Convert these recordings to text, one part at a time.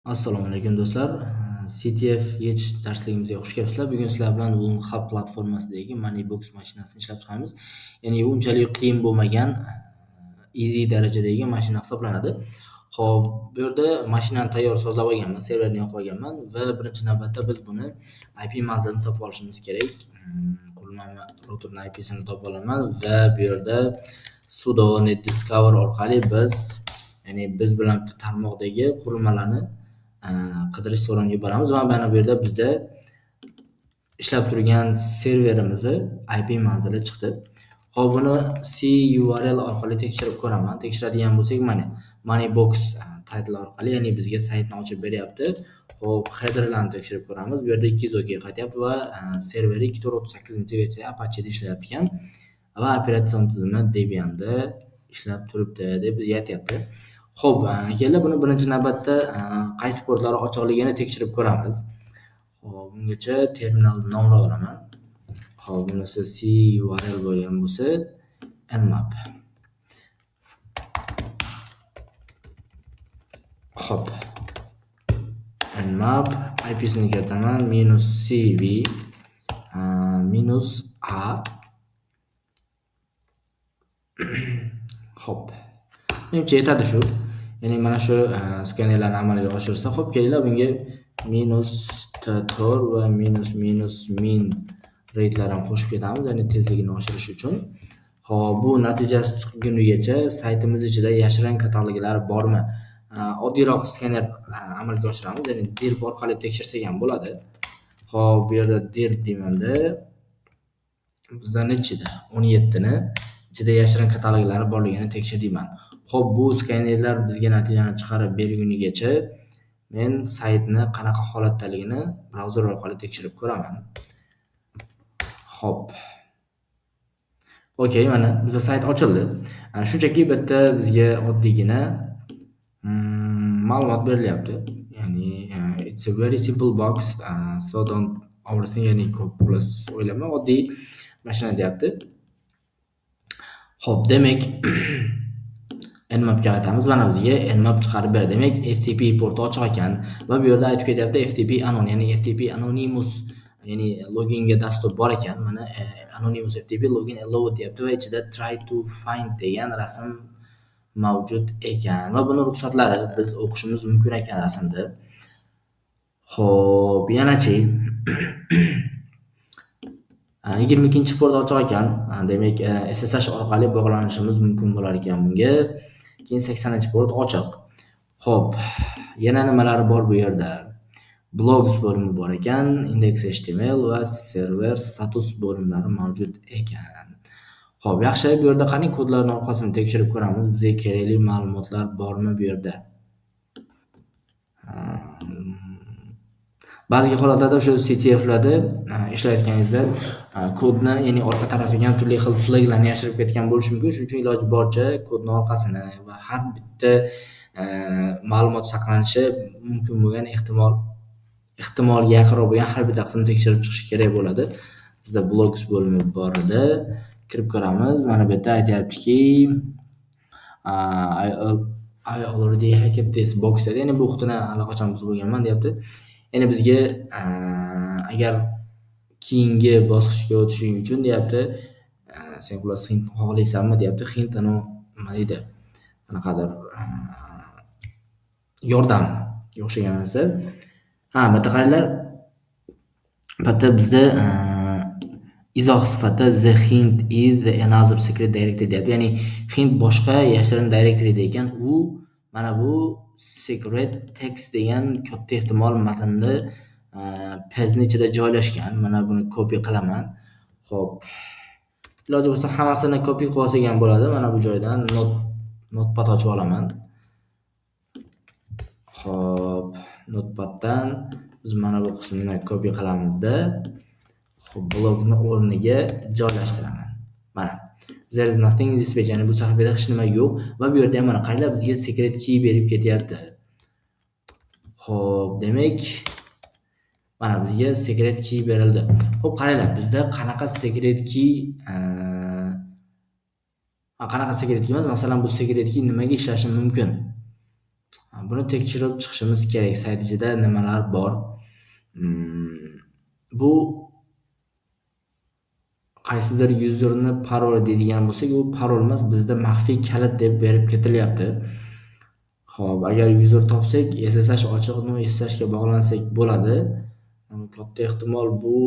Assalomu alaykum do'stlar. CTF Yech darsligimizga xush kelibsizlar. Bugun sizlar bilan Hub platformasidagi Moneybox mashinasini ishlab chiqamiz. Ya'ni unchalik qiyin bo'lmagan, easy darajadagi mashina hisoblanadi. Xo'p, bu yerda mashinani tayyor sozlab olganman, serverni yoqib olganman va birinchi navbatda biz buni IP manzilini topib olishimiz kerak. Qurilma routerning IPsini topib olaman va bu yerda sudo netdiscover orqali biz bilan tarmoqdagi qurilmalarni qidirish so'rovini yuboramiz va mana bu yerda bizda ishlab turgan serverimizni IP manzili chiqdi. Xo'p, buni CURL orqali tekshirib ko'raman. Tekshiradigan bo'lsak, mana Moneybox title orqali, ya'ni bizga saytni ochib beryapti. Xo'p, headerlarni tekshirib ko'ramiz. Bu yerda 200 OK qaytyapti va serveri 238-gacha Apache'da ishlayapti ekan va operatsion tizimi Debian'da ishlab turibdi deb bizga aytyapti. Xo'p, kelib buni birinchi navbatda qaysi portlari ochiqligini tekshirib ko'ramiz. Xo'p, bungacha terminalni nomlab olaman. Xo'p, bunisi CURL bo'lgan bo'lsa, nmap. Xo'p, nmap IPsini kiritaman -cv -a. Xo'p, menimcha yetadi shu. Ya'ni mana shu skanerlarni amalga oshirsa, xo'p, kelinglar bunga -tor va -min reytlar ham qo'shib ketamiz, ya'ni tezligini oshirish uchun. Xo'p, bu natijasi chiqqunigacha saytimiz ichida yashirin kataloglar bormi? Oddiyroq skaner amalga oshiramiz, ya'ni dir orqali tekshirsak ham bo'ladi. Xo'p, bu yerda dir deymanda bizda nechida? 17 ni ichida yashirin kataloglari borligini tekshirdim. Xo'p, bu skanerlar bizga natijani chiqarib bergunigacha men saytni qanaqa holatdaligini brauzer orqali tekshirib ko'raman. Xo'p. Okey, mana bizda sayt ochildi. Shunchaki bitta bizga oddiygina ma'lumot berilyapti. Ya'ni it's a very simple box, so don't overthink, ya'ni ko'p o'ylama, oddiy mashina deyapti. Xo'p, demak nmapga qaytamiz. Mana bizga nmap chiqarib berdi. Demak, FTP porti ochiq ekan va bu yerda aytib ketyapti FTP anon, ya'ni FTP anonymous, ya'ni loginga dastur bor ekan. Mana anonymous FTP login allowed deyapti va ichida try to find degan rasm mavjud ekan va buni ruxsatlari biz o'qishimiz mumkin ekan rasmda. Xo'p, yanachi 22-port ochiq ekan. Demak, SSH orqali bog'lanishimiz mumkin bo'lar ekan bunga. Keyin 80-port ochiq. Xo'p, yana nimalar bor bu yerda? Blogs bo'limi bor ekan, index.html va server status bo'limlari mavjud ekan. Xo'p, yaxshi, bu yerda qani kodlarning orqasini tekshirib ko'ramiz. Bizga kerakli ma'lumotlar bormi bu yerda? Ba'zi holatlarda o'sha CTFlarda ishlayotganingizda kodni, ya'ni orqa tarafiga ham turli xil flaglarni yashirib ketgan bo'lishi mumkin. Shuning uchun iloji boricha kodning orqasini va har bitta ma'lumot saqlanishi mumkin bo'lgan ehtimolga yaqinroq bo'lgan har bitta qismini tekshirib chiqish kerak bo'ladi. Bizda blogs bo'limi bor edi. Kirib ko'ramiz. Mana bu yerda aytayaptiki, I already hacked this box dedi. Ya'ni bu xuddi allaqachon buzib bo'lganman deyapti. Ya'ni bizga agar keyingi bosqichga o'tishing uchun deyapti, sen plus hint xohlaysanmi deyapti. Hint nima deydi? Qanaqadir yordam o'xshagan narsa. Bitta qaranglar. Bitta bizda izoh sifatida the hint is another secret directory deyapti. Ya'ni hint boshqa yashirin directory ekan. U mana bu secret text degan katta ehtimol matnni pejning ichida joylashgan. Mana buni copy qilaman. Xo'p. Iloji bo'lsa hammasini copy qilib olsak ham bo'ladi. Mana bu joydan notepad ochib olaman. Xo'p, notepaddan biz mana bu qismini copy qilamizda, xo'p, blogni o'rniga joylashtiraman. Mana there is nothing this page, ya'ni bu sahifada hech nima yo'q va bu yerda ham mana qaranglar bizga secret key berib ketyapti. Xo'p, demak mana bizga secret key berildi. Xo'p, qaranglar bizda qanaqa secret key emas, masalan bu secret key nimaga ishlashi mumkin? Buni tekshirib chiqishimiz kerak. Sayt ichida nimalar bor? Bu qaysidir yuzerni parol deydigan bo'lsak, u parol emas, bizda maxfiy kalit deb berib ketilyapti. Xo'p, agar yuzer topsak, SSH ochiqmi, SSH ga bog'lansak bo'ladi. Katta ehtimol bu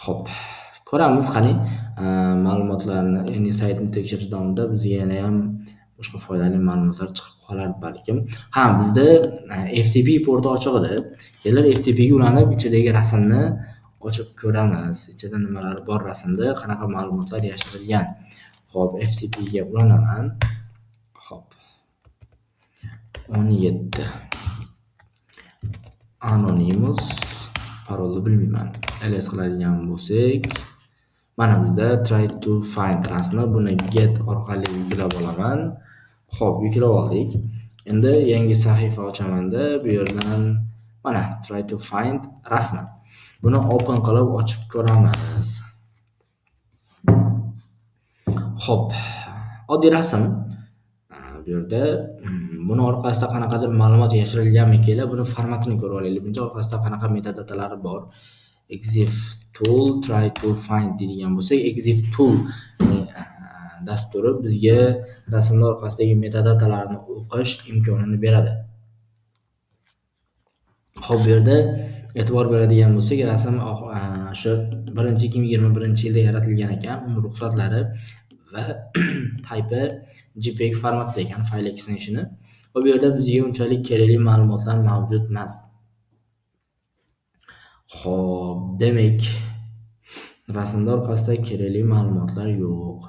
Xo'p, ko'ramiz qani ma'lumotlarni, ya'ni saytni tekshirish davomida bizga yana ham boshqa foydali ma'lumotlar chiqib qolar balkim. Bizda FTP porti ochiq edi. Kelar FTP ga ulanib, ichidagi rasmni ochib ko'ramiz. Ichida nimalar bor rasmda, qanaqa ma'lumotlar yashirilgan. Xo'p, FTP ga ulanaman. Xo'p. 17. Anonymous parolni bilmayman. ls qiladigan bo'lsak, mana bizda try to find rasmi. Buni get orqali yuklab olaman. Xo'p, yuklab oldik. Endi yangi sahifa ochamanda bu yerdan mana try to find rasmi. Buni open qilib ochib ko'ramiz. Xo'p, oddiy rasm. Bu yerda buni orqasida qanaqadir ma'lumot yashirilganmi kelar, buni formatini ko'rib olaylik. Buncha orqasida qanaqa metadatalari bor. Exif tool try to find deydigan bo'lsak, Exif tool dasturi bizga rasmlar orqasidagi metadatalarni o'qish imkonini beradi. Xo'p, bu yerda e'tibor beradigan bo'lsak, rasm shu 2021-yilda yaratilgan ekan. Uni ruxsatlari va type JPEG formatda ekan, file extensioni. Va bu yerda bizga unchalik kerakli ma'lumotlar mavjud emas. Xo'p, demak, rasmlar orqasida kerakli ma'lumotlar yo'q.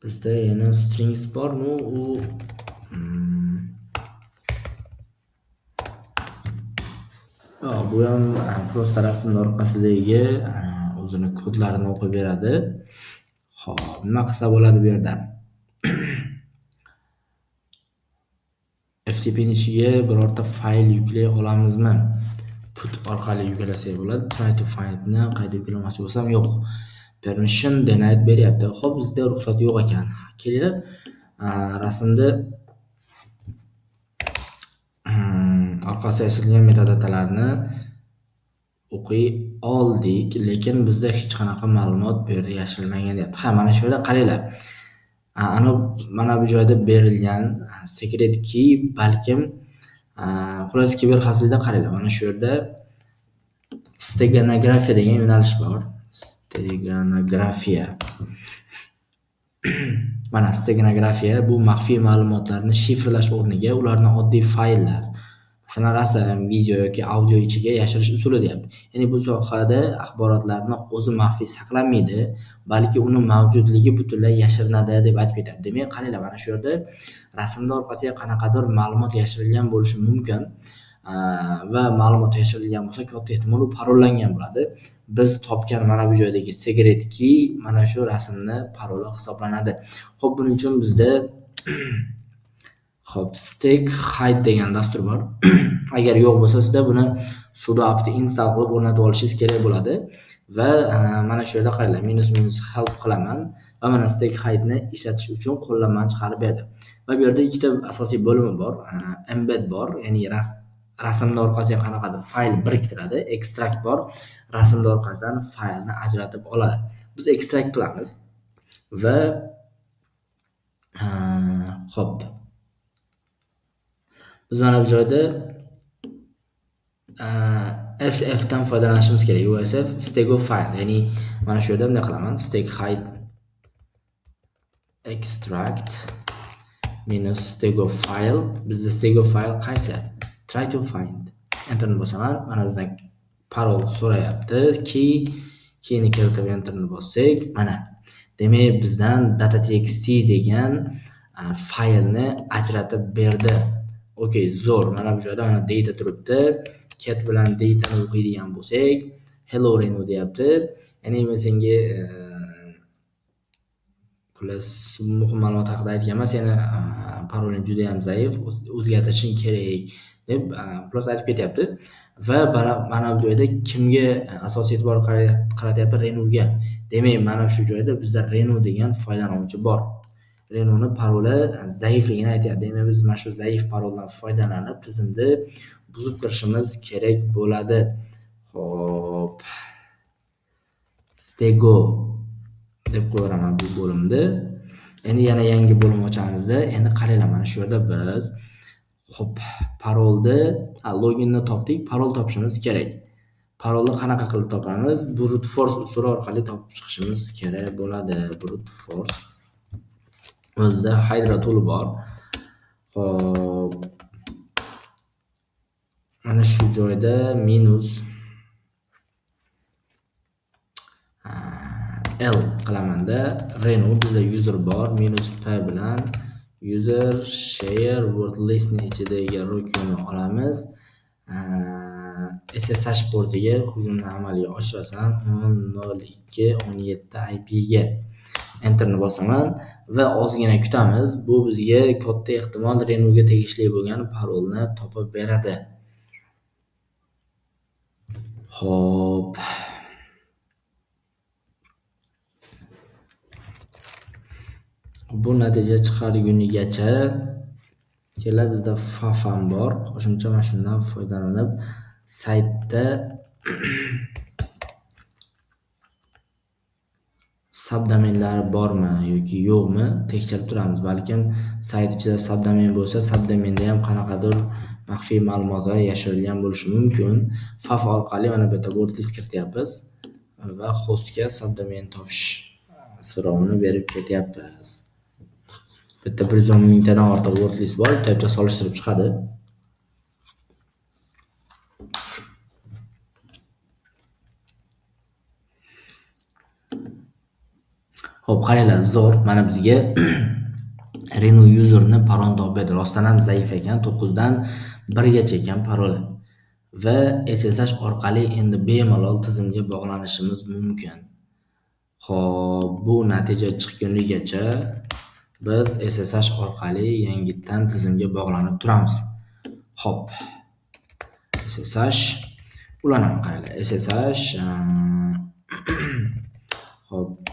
Bizda yana strings bormi? Bu ham prosta rasmlar orqasidagi o'zini kodlarini o'qib beradi. Xo'p, nima qilsa bo'ladi bu yerda? FTP ni ichiga birorta fayl yuklay olamizmi? Put orqali yuklasak bo'ladi. Try to find ni qayda yuklamoqchi bo'lsam yo'q. Permission denied beryapti. Xo'p, bizda ruxsat yo'q ekan. Kelinglar, rasmda orqasida yashirilgan metadatalarni o'qiy oldik, lekin bizda hech qanaqa ma'lumot bu yerda yashirilmagan deyapti. Mana shu yerda qaranglar. Mana bu joyda berilgan secret key, balkim xullas kiberxavfsizlikda qaranglar. Mana shu yerda steganografiya degan yo'nalish bor. Steganografiya. Mana steganografiya bu maxfiy ma'lumotlarni shifrlash o'rniga ularni oddiy fayllar, masalan rasm, video yoki audio ichiga yashirish usuli deyapti. Ya'ni bu sohada axborotlarni o'zi maxfiy saqlanmaydi, balki uni mavjudligi butunlay yashirinadi deb aytib ketadi. Demak, qaranglar, mana shu yerda rasmda orqasiga qanaqadir ma'lumot yashirilgan bo'lishi mumkin va ma'lumot yashirilgan bo'lsa, katta ehtimol u parollangan bo'ladi. Biz topgan mana bu joydagi secret key mana shu rasmni paroli hisoblanadi. Xo'p, buning uchun bizda stack hide degan dastur bor. Agar yo'q bo'lsa, sizda buni sudo apt install qilib o'rnatib olishingiz kerak bo'ladi va mana shu yerda qaranglar, -help qilaman va mana stack hide ni ishlatish uchun qo'llanmani chiqarib berdi. Va bu yerda ikkita asosiy bo'limi bor. Embed bor, ya'ni rasmni orqasiga qanaqadir fayl biriktiradi. Extract bor, rasmni orqasidan faylni ajratib oladi. Biz extract qilamiz va xo'p, biz mana bu joyda SF dan foydalanishimiz kerak. USF stego file, ya'ni mana shu yerda bunday qilaman. Stack hide extract -stego file. Bizda stego file qaysi? Try to find. Enterni bosaman. Mana bizdan parol so'rayapti. Keyni kiritib enterni bossak, mana. Demak, bizdan data.txt degan faylni ajratib berdi. Okey, zo'r. Mana bu joyda mana data turibdi. Cat bilan datani o'qiydigan bo'lsak, hello Reno deyapti. Ya'ni men senga Xullas, muhim ma'lumot haqida aytganman. Seni paroling juda ham zaif, o'zgartirishing kerak deb xullas aytib ketyapti. Va mana bu joyda kimga asosiy e'tibor qaratyapti? Renuga. Demak, mana shu joyda bizda Renu degan foydalanuvchi bor. Renu'ni paroli zaifligini aytyapti. Demak, biz mana shu zaif paroldan foydalanib tizimni buzib kirishimiz kerak bo'ladi. Xo'p. Stego deb qo'yaraman bu bo'limni. Endi yana yangi bo'lim ochamizda. Endi qaranglar, mana shu yerda biz parolni, loginni topdik, parol topishimiz kerak. Parolni qanaqa qilib topamiz? Brute force usuli orqali topib chiqishimiz kerak bo'ladi. Brute force o'zida Hydra tool bor. Xo'p. Mana shu joyda minus L qilamanda, Renu bizda user bor, minus P bilan user share word list ni ichidagi ro'yxatni olamiz. SSH portiga hujumni amalga oshirasan 10.02.17 IP ga enterni bosaman va ozgina kutamiz. Bu bizga katta ehtimol Renuga tegishli bo'lgan parolni topib beradi. Xo'p. Bu natija chiqargunigacha kelar bizda FAF ham bor. Qo'shimcha mana shundan foydalanib saytda subdomenlar bormi yoki yo'qmi tekshirib turamiz. Balkim sayt ichida subdomen bo'lsa, subdomenda ham qanaqadir maxfiy ma'lumotlar yashirilgan bo'lishi mumkin. FAF orqali mana bu yerda wordlist kirityapmiz va hostga subdomen topish so'rovini berib ketyapmiz. Bitta 110 mingtadan ortiq wordlist bor, bitta solishtirib chiqadi. Xo'p, qaranglar, zo'r. Mana bizga Renu userni parolni topib berdi. Rostdan ham zaif ekan, 9 dan 1 gacha ekan paroli. Va SSH orqali endi bemalol tizimga bog'lanishimiz mumkin. Xo'p, bu natija chiqqunigacha biz SSH orqali yangitdan tizimga bog'lanib turamiz. Xo'p. SSH ulanaman, qaranglar. SSH Xo'p,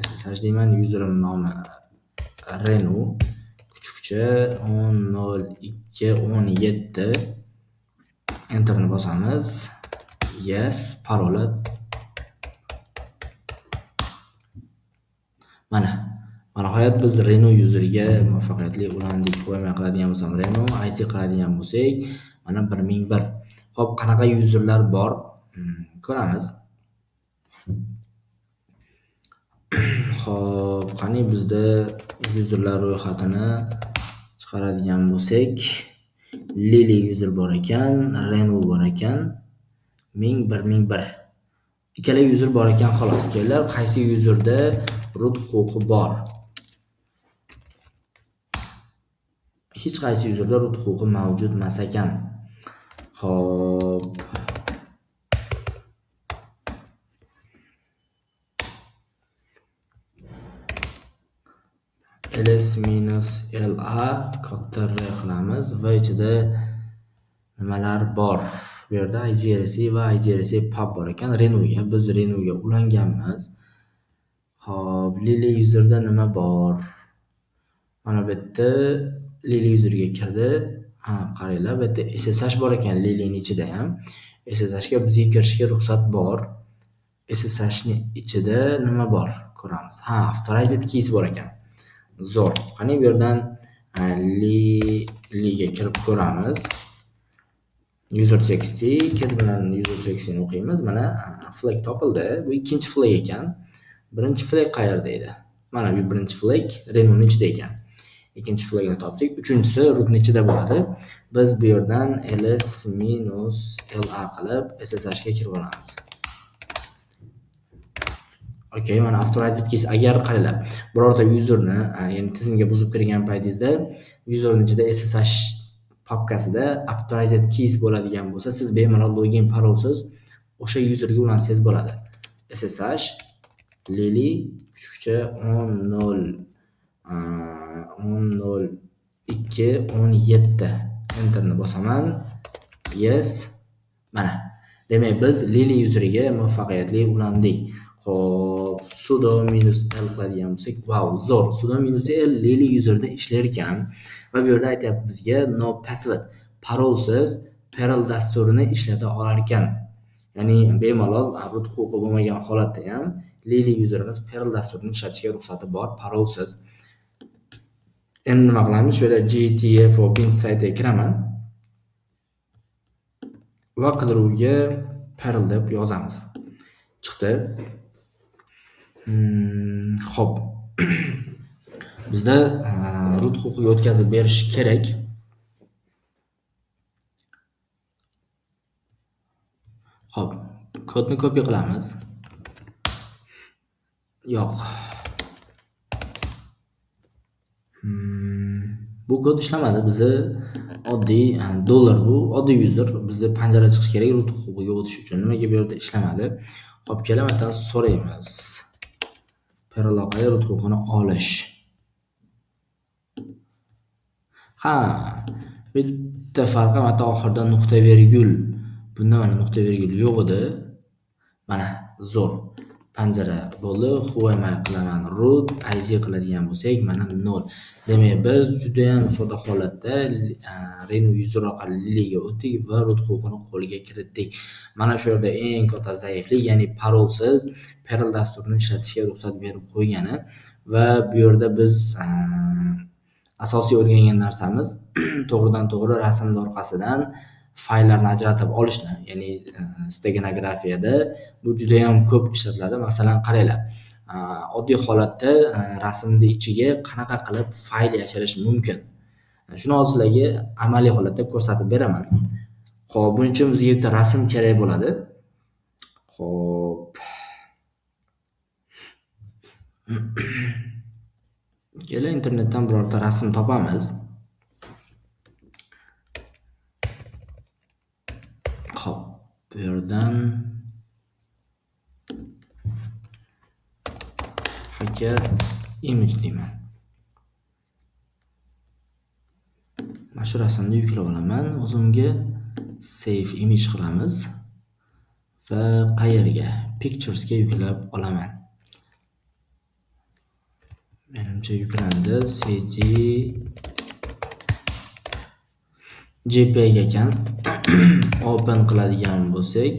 SSH deyman, userim nomi Renu kuchukcha 10.02.17 enterni bosamiz. Yes, paroli mana nihoyat biz Renu useriga muvaffaqiyatli ulandik. Qo'ymay qiladigan bo'lsam, Renu IT qiladigan bo'lsak, mana 1001. Xo'p, qanaqa userlar bor? Ko'ramiz. Xo'p, qani bizda userlar ro'yxatini chiqaradigan bo'lsak, Lily user bor ekan, Renu bor ekan, 1001. Ikkala user bor ekan, xolos. Kelar, qaysi userda root huquqi bor? Hech qaysi userda root huquqi mavjud emas ekan. Xo'p. ls-la katta R qilamiz va ichida nimalar bor? Bu yerda IGRC va IGRC pub bor ekan. Renuga, biz Renuga ulanganmiz. Xo'p, Lily userda nima bor? Mana bu yerda Lily userga kirdi. Qaranglar, bu yerda SSH bor ekan Lilyning ichida ham. SSH ga bizga kirishga ruxsat bor. SSH ning ichida nima bor? Ko'ramiz. Authorized keys bor ekan. Zo'r. Qani bu yerdan Lilyga kirib ko'ramiz. User text kit bilan user textini o'qiymiz. Mana flag topildi. Bu ikkinchi flag ekan. Birinchi flag qayerda edi? Mana bu birinchi flag Renu'ning ichida ekan. Ikkinchi flagni topdik. Uchinchisi rootning ichida bo'ladi. Biz bu yerdan ls-la qilib SSH ga kirib olamiz. Okay, mana authorized keys. Agar qaranglar, birorta userni, ya'ni tizimga buzib kirgan paytingizda userning ichida SSH papkasida authorized keys bo'ladigan bo'lsa, siz bemalol login parolsiz o'sha userga ulansangiz bo'ladi. SSH lili kuchukcha 10.02.17 enterni bosaman. Yes. Mana. Demak, biz lili yuzeriga muvaffaqiyatli ulandik. Xo'p, sudo -l qiladigan bo'lsak, wow, zo'r. Sudo -l lili yuzerida ishlar ekan va bu yerda aytyapti bizga no password, parolsiz Perl dasturini ishlata olar ekan. Ya'ni bemalol root huquqi bo'lmagan holatda ham lili yuzerimiz Perl dasturini ishlatishga ruxsati bor, parolsiz. Endi nima qilamiz? Shu yerda GTF Open saytiga kiraman va qidiruvga Perl deb yozamiz. Chiqdi. Xo'p. Bizda root huquqiga o'tkazib berish kerak. Xo'p, kodni copy qilamiz. Yo'q. Bu kod ishlamadi. Bizni oddiy dollar bu, oddiy user. Bizda panjara chiqish kerak root huquqiga o'tish uchun. Nimaga bu yerda ishlamadi? Xo'p, kelamatdan so'raymiz. Perl orqali root huquqini olish. Ha, bitta farqi mana oxirida nuqta virgul. Bunda mana nuqta virgul yo'q edi. Mana zo'r. Panjara bo'ldi. Whoami qilaman root, iz qiladigan bo'lsak, mana 0. Demak, biz juda ham sodda holatda renew user orqali liliga o'tdik va root huquqini qo'lga kiritdik. Mana shu yerda eng katta zaiflik, ya'ni parolsiz Perl dasturini ishlatishga ruxsat berib qo'ygani va bu yerda biz asosiy o'rgangan narsamiz to'g'ridan-to'g'ri rasmlar orqasidan fayllarni ajratib olishni, ya'ni steganografiyada bu juda ham ko'p ishlatiladi. Masalan, qaranglar. Oddiy holatda rasmni ichiga qanaqa qilib fayl yashirish mumkin. Shuni hozir sizlarga amaliy holatda ko'rsatib beraman. Xo'p, buning uchun bizga bitta rasm kerak bo'ladi. Xo'p. Kela internetdan birorta rasm topamiz. Xo'p, bu yerdan hacker image deyman. Mana shu rasmni yuklab olaman. O'zimga save image qilamiz va qayerga? Pictures ga yuklab olaman. Menimcha yuklandi. CD JPEG ekan. Open qiladigan bo'lsak,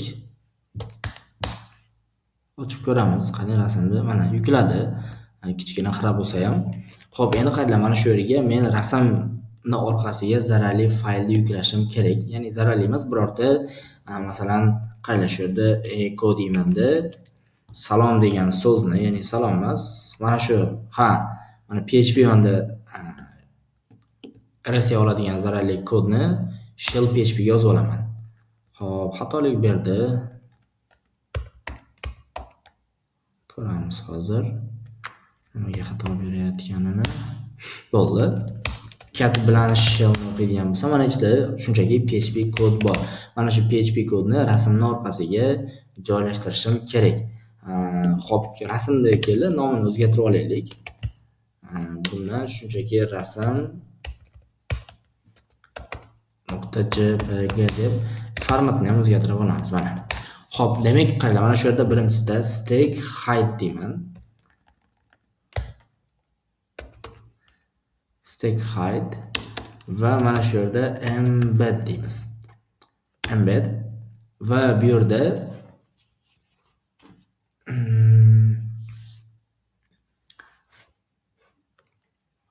ochib ko'ramiz. Qani rasmni mana yukladi. Kichkina xira bo'lsa ham. Xo'p, endi qaranglar, mana shu yerga men rasmni orqasiga zararli faylni yuklashim kerak. Ya'ni zararli emas, birorta masalan, qaranglar shu yerda echo deymanda salom degan so'zni, ya'ni salom emas, mana shu mana PHP yonda RSA oladigan zararli kodni shell PHP ga yozib olaman. Xo'p, xatolik berdi. Ko'ramiz hozir. Nimaga xato berayotganini. Bo'ldi. Cat bilan shell o'qiydigan bo'lsa, mana ichida shunchaki PHP kod bor. Mana shu PHP kodni rasmning orqasiga joylashtirishim kerak. Xo'p, rasmda keldi, nomini o'zgartirib olaylik. Bundan shunchaki rasm .jpg deb formatni ham o'zgartirib olamiz mana. Xo'p, demak, qaranglar, mana shu yerda birinchisida stack hide deyman. Stack hide va mana shu yerda embed deymiz. Embed va bu yerda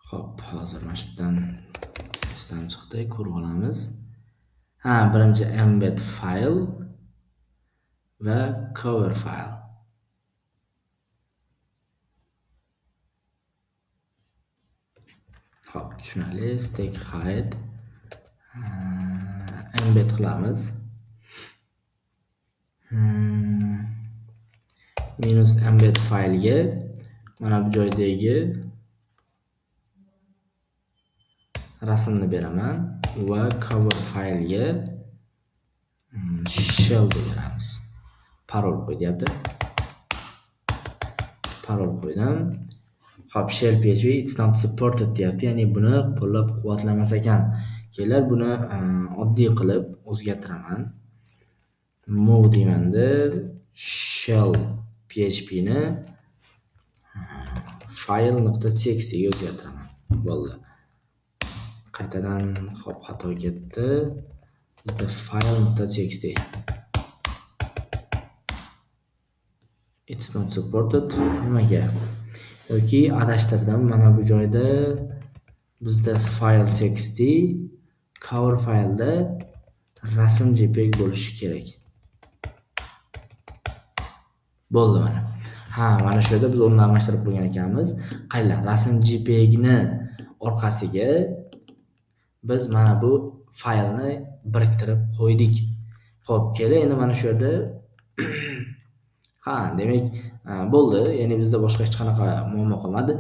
xo'p, hozir mana shundan chiqdi, ko'rib olamiz. Birinchi embed file va cover file. Xo'p, tushunali. Stack hide embed qilamiz. Minus embed faylga mana bu joydagi rasmni beraman va cover faylga shell deb beramiz. Parol qo'yapti. parol qo'ydim. Hop, shell PHP it's not supported deyapti, ya'ni buni qo'llab-quvvatlamas ekan. Kelar buni oddiy qilib o'zgartiraman. Move deymanda shell PHP ni file.txt ga o'zgartiraman. Bo'ldi. Qaytadan hop xato ketdi. Bizda file.txt it's not supported nimaga? Yoki adashtirdim. Mana bu joyda bizda file.txt cover faylda rasm JPEG bo'lishi kerak. Bo'ldi mana. Mana shu yerda biz o'rnini almashtirib qo'ygan ekanmiz. Qaylar rasm JPEG ni orqasiga biz mana bu faylni biriktirib qo'ydik. Xo'p, kela endi mana shu yerda demak bo'ldi. Ya'ni bizda boshqa hech qanaqa muammo qolmadi.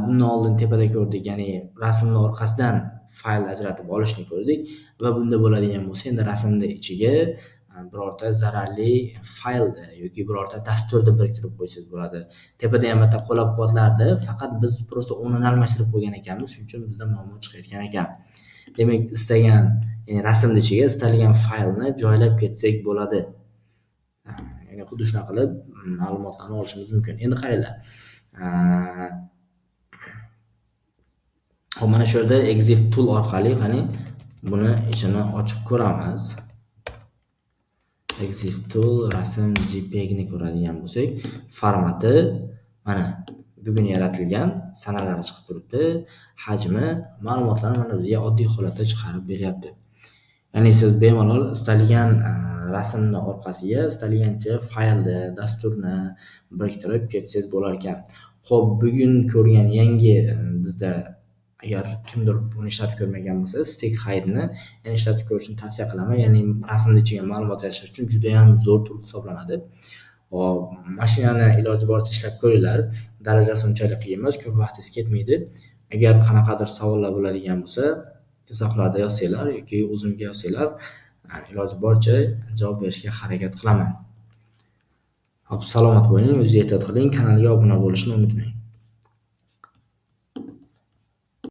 Bundan oldin tepada ko'rdik, ya'ni rasmni orqasidan fayl ajratib olishni ko'rdik va bunda bo'ladigan bo'lsa, endi rasmni ichiga birorta zararli faylni yoki birorta dasturni biriktirib qo'ysangiz bo'ladi. Tepada ham bitta qo'llab-quvvatlardi, faqat biz prosta o'rnini almashtirib qo'ygan ekanmiz, shuning uchun bizda muammo chiqayotgan ekan. Demak, istagan, ya'ni rasmni ichiga istalgan faylni joylab ketsak bo'ladi. Ya'ni xuddi shunaqa qilib ma'lumotlarni olishimiz mumkin. Endi qaranglar. Hop, mana shu yerda Exif tool orqali qani buni ichini ochib ko'ramiz. Exif tool rasm JPEG ni ko'radigan bo'lsak, formati mana bugun yaratilgan sanalari chiqib turibdi. Hajmi, ma'lumotlarni mana bizga oddiy holatda chiqarib beryapti. Ya'ni siz bemalol istalgan rasmni orqasiga istalgancha faylni, dasturni biriktirib ketsangiz bo'lar ekan. Xo'p, bugun ko'rgan yangi bizda agar kimdir buni ishlatib ko'rmagan bo'lsa, stick hide-ni ishlatib ko'rishni tavsiya qilaman. Ya'ni rasmning ichiga ma'lumot yashish uchun juda ham zo'r tool hisoblanadi. Hop, mashinani iloji boricha ishlab ko'ringlar. Darajasi unchalik qiyin emas, ko'p vaqtingiz ketmaydi. Agar qanaqadir savollar bo'ladigan bo'lsa, izohlarda yozsanglar yoki o'zimga yozsanglar, iloji boricha javob berishga harakat qilaman. Hop, salomat bo'ling, o'zingizni ehtiyot qiling, kanalga obuna bo'lishni unutmang.